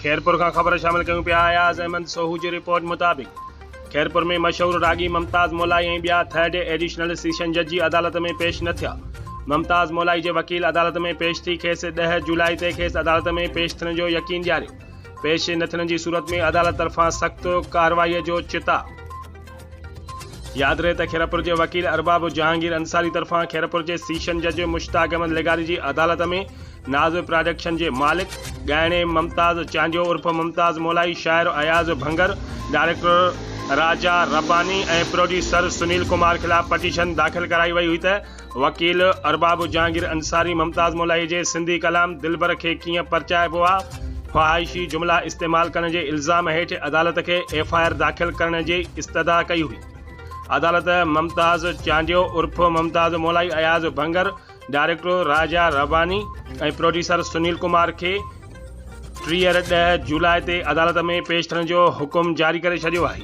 खैरपुर का खबर शामिल कयूं पिया। अयाज़ अहमद सोहू जी रिपोर्ट मुताबिक़ खैरपुर में मशहूर रागी मुमताज़ मोलाई ऐं ॿिया थर्ड एडिशनल सेशन जज जी अदालत में पेश न थिया। मुमताज़ मोलाई जे वकील अदालत में पेश थी खेसि 10 जुलाई ते खेसि अदालत में पेश थियण जो यकीन ॾियारियो। पेश न थियण जी सूरत में अदालत तरफ़ां सख़्त कार्रवाईअ जो चिता। यादि रहे त खैरपुर जे वकील अरबाब जहांगीर अंसारी तरफ़ां खैरपुर जे सेशन जज मुश्ताक अहमद लेगारी जी अदालत में नाज़ प्रोडक्शन जे मालिक ॻाइणे मुमताज़ चांडियो उर्फ मुमताज़ मोलाई, शाइर अयाज़ भंगर, डायरेक्टर राजा रब्बानी ऐं प्रोड्यूसर सुनील कुमार खिलाफ़ पटिशन दाख़िल कराई वई हुई त वकील अरबाब जहांगीर अंसारी मुमताज़ मोलाई जे सिंधी कलाम दिलबर खे कीअं परचाइबो आहे ख्वाहिशी जुमला इस्तेमाल करण जे इल्ज़ाम हेठि अदालत खे FIR दाख़िल करण जी इस्तदा कई हुई। अदालत मुमताज़ चांडियो उर्फ मुमताज़ मोलाई, अयाज़ भंगर, डायरेक्टर राजा रब्बानी ऐं प्रोड्यूसर सुनील कुमार खे 10 जुलाई ते अदालत में पेश थियण जो हुकुम जारी करे छॾियो आहे।